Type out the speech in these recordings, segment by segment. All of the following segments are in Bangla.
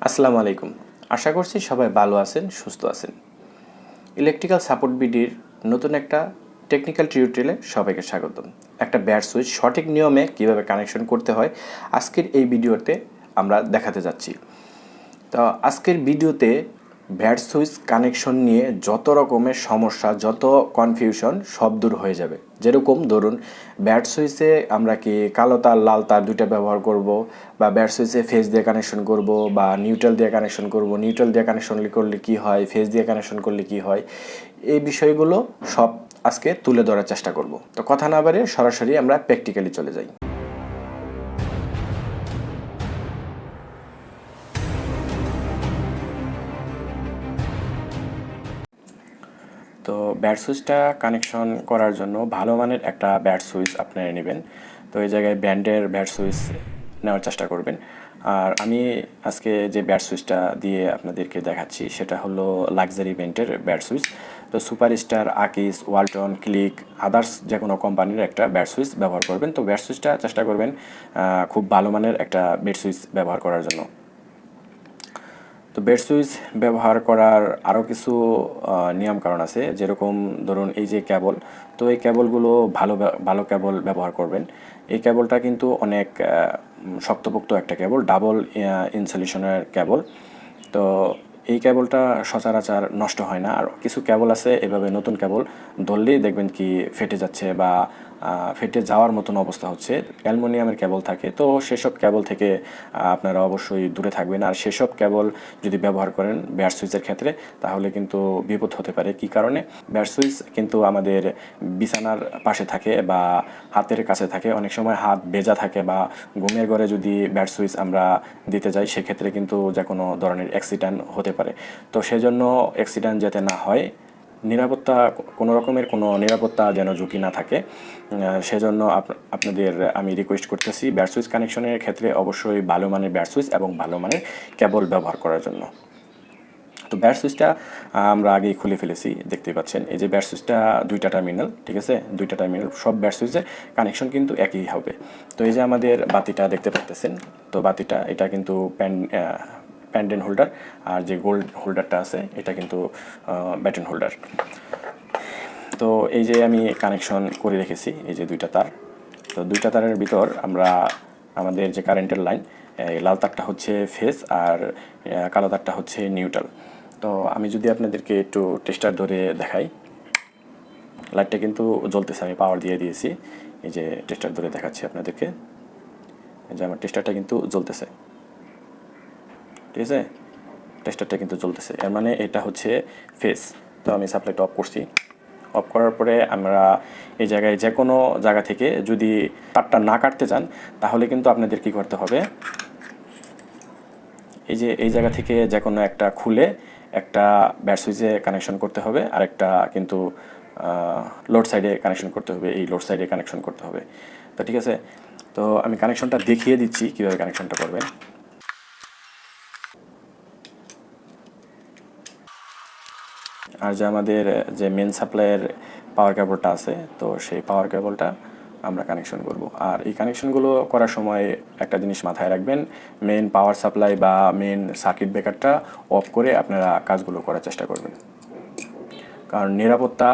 আসসালামু আলাইকুম। আশা করছি সবাই ভালো আছেন, সুস্থ আছেন। ইলেকট্রিক্যাল সাপোর্ট বিডির নতুন একটা টেকনিক্যাল টিউটোরিয়ালে সবাইকে স্বাগতম। একটা ব্যাট সুইচ সঠিক নিয়মে কিভাবে কানেকশন করতে হয় আজকের এই ভিডিওতে আমরা দেখাতে যাচ্ছি। তো আজকের ভিডিওতে ব্যাট সুইচ কানেকশন নিয়ে যত রকমের সমস্যা, যত কনফিউশন সব দূর হয়ে যাবে। যেরকম ধরুন, ব্যাট সুইচে আমরা কি কালো তার লাল তার দুইটা ব্যবহার করব, বা ব্যাট সুইচে ফেজ দিয়ে কানেকশন করব, বা নিউট্রাল দিয়ে কানেকশন করব, নিউট্রাল দিয়ে কানেকশন করলে কি হয়, ফেজ দিয়ে কানেকশন করলে কি হয়, এই বিষয়গুলো সব আজকে তুলে ধরার চেষ্টা করব। তো কথা না বাড়িয়ে সরাসরি আমরা প্র্যাকটিক্যালি চলে যাই। তো ব্যাট সুইচটা কানেকশন করার জন্য ভালো মানের একটা ব্যাট সুইচ আপনারা নেবেন। তো এই জায়গায় ব্র্যান্ডের ব্যাট সুইচ নেওয়ার চেষ্টা করবেন। আর আমি আজকে যে ব্যাট সুইচটা দিয়ে আপনাদেরকে দেখাচ্ছি সেটা হলো লাক্সারি ব্র্যান্ডের ব্যাট সুইচ। তো সুপারস্টার, আকিস, ওয়ালটন, ক্লিক, আদার্স যে কোনো কোম্পানির একটা ব্যাট সুইচ ব্যবহার করবেন। তো ব্যাট সুইচটা চেষ্টা করবেন খুব ভালো মানের একটা ব্যাট সুইচ ব্যবহার করার জন্য। তো বেড সুইচ ব্যবহার করার আরও কিছু নিয়মকানুন আছে। যেরকম ধরুন, এই যে কেবল, তো এই কেবলগুলো ভালো ভালো কেবল ব্যবহার করবেন। এই কেবলটা কিন্তু অনেক শক্তপোক্ত একটা কেবল, ডাবল ইনসুলেশনের কেবল। তো এই কেবলটা সচরাচর নষ্ট হয় না। আর কিছু কেবল আছে এভাবে নতুন কেবল ধরলেই দেখবেন কি ফেটে যাচ্ছে বা ফেটে যাওয়ার মতন অবস্থা হচ্ছে। অ্যালুমিনিয়ামের কেবল থাকে, তো সেসব কেবল থেকে আপনারা অবশ্যই দূরে থাকবেন। আর সেসব কেবল যদি ব্যবহার করেন ব্যাট সুইচের ক্ষেত্রে, তাহলে কিন্তু বিপদ হতে পারে। কি কারণে? ব্যাট সুইচ কিন্তু আমাদের বিছানার পাশে থাকে বা হাতের কাছে থাকে। অনেক সময় হাত ভেজা থাকে বা ঘুমের ঘরে যদি ব্যাট সুইচ আমরা দিতে যাই, সেক্ষেত্রে কিন্তু যে কোনো ধরনের অ্যাক্সিডেন্ট হতে পারে। তো সেজন্য অ্যাক্সিডেন্ট যাতে না হয়, নিরাপত্তা, কোনো রকমের কোনো নিরাপত্তা যেন ঝুঁকি না থাকে, সেজন্য আপনাদের আমি রিকোয়েস্ট করতেছি ব্যাট সুইচ কানেকশনের ক্ষেত্রে অবশ্যই ভালো মানের ব্যাট সুইচ এবং ভালো মানের কেবল ব্যবহার করার জন্য। তো ব্যাট সুইচটা আমরা আগেই খুলে ফেলেছি, দেখতেই পাচ্ছেন। এই যে ব্যাট সুইচটা দুইটা টার্মিনাল, ঠিক আছে, দুইটা টার্মিনাল, সব ব্যাট সুইচের কানেকশন কিন্তু একই হবে। তো এই যে আমাদের বাতিটা দেখতে পাচ্ছেন, তো বাতিটা এটা কিন্তু প্যান্ডেন হোল্ডার, আর যে গোল্ড হোল্ডারটা আছে এটা কিন্তু ব্যাটন হোল্ডার। তো এই যে আমি কানেকশন করে রেখেছি এই যে দুইটা তার। তো দুইটা তারের ভিতর আমরা আমাদের যে কারেন্টের লাইন, লাল তারটা হচ্ছে ফেজ আর কালো তারটা হচ্ছে নিউট্রাল। তো আমি যদি আপনাদেরকে একটু টেস্টার ধরে দেখাই, লাইটটা কিন্তু জ্বলতেছে, আমি পাওয়ার দিয়ে দিয়েছি। এই যে টেস্টার ধরে দেখাচ্ছি আপনাদেরকে, এই যে আমার টেস্টারটা কিন্তু জ্বলতেছে, ঠিক আছে, টেস্টারটা কিন্তু জ্বলতেছে। এর মানে এটা হচ্ছে ফেজ। তো আমি সাপ্লাইটা অফ করছি। অফ করার পরে আমরা এই জায়গায় যে কোনো জায়গা থেকে যদি তারটা না কাটতে চান, তাহলে কিন্তু আপনাদের কী করতে হবে, এই যে এই জায়গা থেকে যে কোনো একটা খুলে একটা ব্যাট সুইচে কানেকশন করতে হবে, আর একটা কিন্তু লোড সাইডে কানেকশন করতে হবে, এই লোড সাইডে কানেকশন করতে হবে। তো ঠিক আছে, তো আমি কানেকশনটা দেখিয়ে দিচ্ছি কীভাবে কানেকশনটা করবেন। আর যে আমাদের যে মেন সাপ্লাইয়ের পাওয়ার কেবলটা আছে, তো সেই পাওয়ার কেবলটা আমরা কানেকশন করব। আর এই কানেকশনগুলো করার সময় একটা জিনিস মাথায় রাখবেন, মেন পাওয়ার সাপ্লাই বা মেন সার্কিট ব্রেকারটা অফ করে আপনারা কাজগুলো করার চেষ্টা করবেন। কারণ নিরাপত্তা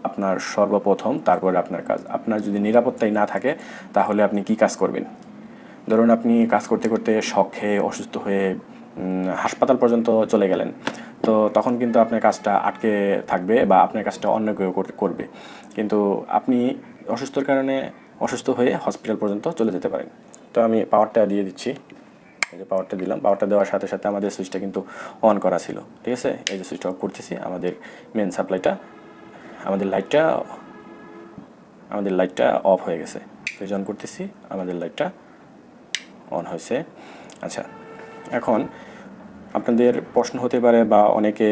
আপনার সর্বপ্রথম, তারপরে আপনার কাজ। আপনার যদি নিরাপত্তাই না থাকে, তাহলে আপনি কি কাজ করবেন? ধরুন আপনি কাজ করতে করতে শক খেয়ে অসুস্থ হয়ে হাসপাতাল পর্যন্ত চলে গেলেন, তো তখন কিন্তু আপনার কাজটা আটকে থাকবে বা আপনার কাজটা অন্য কেউ করবে। কিন্তু আপনি অসুস্থর কারণে অসুস্থ হয়ে হসপিটাল পর্যন্ত চলে যেতে পারেন। তো আমি পাওয়ারটা দিয়ে দিচ্ছি, এই যে পাওয়ারটা দিলাম। পাওয়ারটা দেওয়ার সাথে সাথে আমাদের সুইচটা কিন্তু অন করা ছিল, ঠিক আছে। এই যে সুইচটা অফ করতেছি, আমাদের মেন সাপ্লাইটা, আমাদের লাইটটা অফ হয়ে গেছে। সুইচ অন করতেছি, আমাদের লাইটটা অন হয়েছে। আচ্ছা, এখন আপনাদের প্রশ্ন হতে পারে বা অনেকে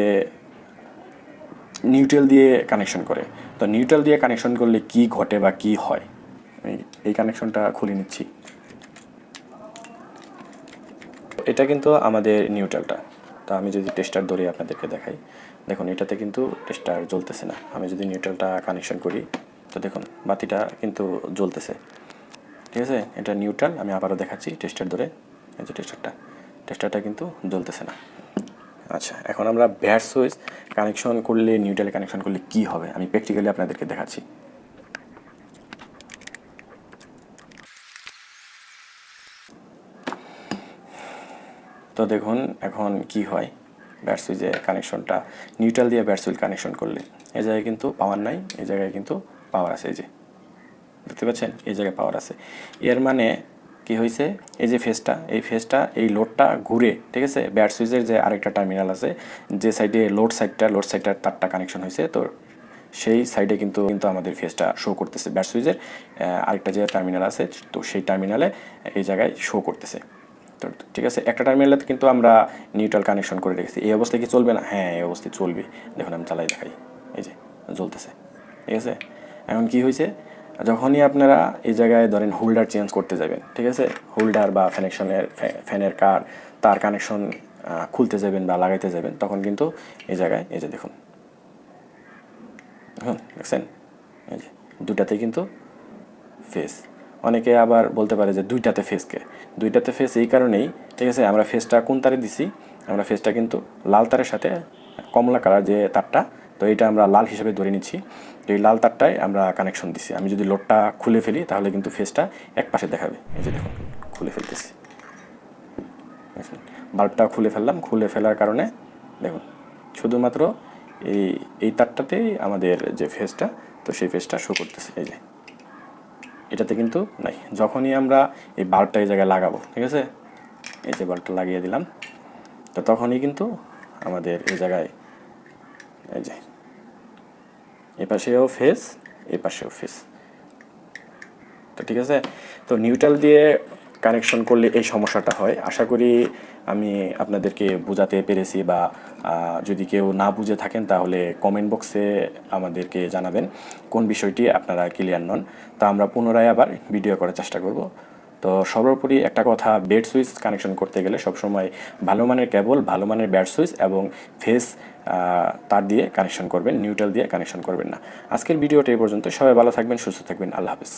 নিউট্রাল দিয়ে কানেকশন করে। তো নিউট্রাল দিয়ে কানেকশন করলে কি ঘটে বা কি হয়, আমি এই কানেকশনটা খুলে নিচ্ছি। এটা কিন্তু আমাদের নিউট্রালটা। তো আমি যদি টেস্টার ধরে আপনাদেরকে দেখাই, দেখুন এটাতে কিন্তু টেস্টার জ্বলতেছে না। আমি যদি নিউট্রালটা কানেকশন করি, তো দেখুন বাতিটা কিন্তু জ্বলতেছে, ঠিক আছে। এটা নিউট্রাল। আমি আবারও দেখাচ্ছি টেস্টার ধরে, এই যে টেস্টারটা, টেস্টারটা কিন্তু জ্বলতেছে না। আচ্ছা, এখন আমরা ব্যাট সুইচ কানেকশন করলে, নিউট্রালে কানেকশন করলে কি হবে আমি প্র্যাকটিক্যালি আপনাদেরকে দেখাচ্ছি। তো দেখুন এখন কি হয়, ব্যাট সুইচে কানেকশনটা নিউট্রাল দিয়ে ব্যাট সুইচ কানেকশন করলে এই জায়গায় কিন্তু পাওয়ার নাই, এই জায়গায় কিন্তু পাওয়ার আছে। এই যে দেখতে পাচ্ছেন, এই জায়গায় পাওয়ার আছে। এর মানে কি হয়েছে, এই যে ফেজটা, এই ফেজটা, এই লোডটা ঘুরে, ঠিক আছে, ব্যাট সুইচের যে আরেকটা টার্মিনাল আছে, যে সাইডে লোড সাইডটার তারটা কানেকশন হয়েছে, তো সেই সাইডে কিন্তু আমাদের ফেজটা শো করতেছে। ব্যাট সুইচের আরেকটা যে টার্মিনাল আছে, তো সেই টার্মিনালে এই জায়গায় শো করতেছে। তো ঠিক আছে, একটা টার্মিনালে কিন্তু আমরা নিউট্রাল কানেকশন করে রেখেছি। এই অবস্থায় কি চলবে না? হ্যাঁ, এই অবস্থায় চলবে। দেখুন আমি চালাই দেখাই, এই যে জ্বলতেছে। ঠিক আছে, এখন কি হয়েছে, যখনই আপনারা এই জায়গায় ধরেন হোল্ডার চেঞ্জ করতে যাবেন, ঠিক আছে, হোল্ডার বা ফ্যানের তার কানেকশন খুলতে যাবেন বা লাগাইতে যাবেন, তখন কিন্তু এই জায়গায় এই যে দেখুন, দেখছেন, এই যে দুটাতে কিন্তু ফেস। অনেকে আবার বলতে পারে যে দুইটাতে ফেস এই কারণেই, ঠিক আছে, আমরা ফেসটা কোন তারে দিছি, আমরা ফেসটা কিন্তু লাল তারের সাথে কমলা কালার যে তারটা, তো এইটা আমরা লাল হিসেবে ধরে নিচ্ছি। তো এই লাল তারটায় আমরা কানেকশন দিছি। আমি যদি লোডটা খুলে ফেলি তাহলে কিন্তু ফেসটা এক পাশে দেখাবে। এই যে দেখুন, খুলে ফেলতেছি, বাল্বটা খুলে ফেলার কারণে দেখুন শুধুমাত্র এই তারটাতেই আমাদের যে ফেসটা, তো সেই ফেসটা শো করতেছে। এই যে এটাতে কিন্তু নাই। যখনই আমরা এই বাল্বটা এই জায়গায় লাগাবো, ঠিক আছে, এই যে বাল্বটা লাগিয়ে দিলাম, তো তখনই কিন্তু আমাদের এই জায়গায় এই যে এপাশেও ফেস, এপাশেও ফেস। তো ঠিক আছে, তো নিউট্রাল দিয়ে কানেকশন করলে এই সমস্যাটা হয়। আশা করি আমি আপনাদেরকে বোঝাতে পেরেছি, বা যদি কেউ না বুঝে থাকেন তাহলে কমেন্ট বক্সে আমাদেরকে জানাবেন কোন বিষয়টি আপনারা ক্লিয়ার নন, তা আমরা পুনরায় আবার ভিডিও করার চেষ্টা করব। তো সর্বোপরি একটা কথা, বেড সুইচ কানেকশন করতে গেলে সবসময় ভালো মানের কেবল, ভালো মানের ব্যাট সুইচ এবং ফেস তার দিয়ে কানেকশন করবেন, নিউট্রাল দিয়ে কানেকশন করবেন না। আজকের ভিডিওটা এই পর্যন্ত। সবাই ভালো থাকবেন, সুস্থ থাকবেন, আল্লাহ হাফেজ।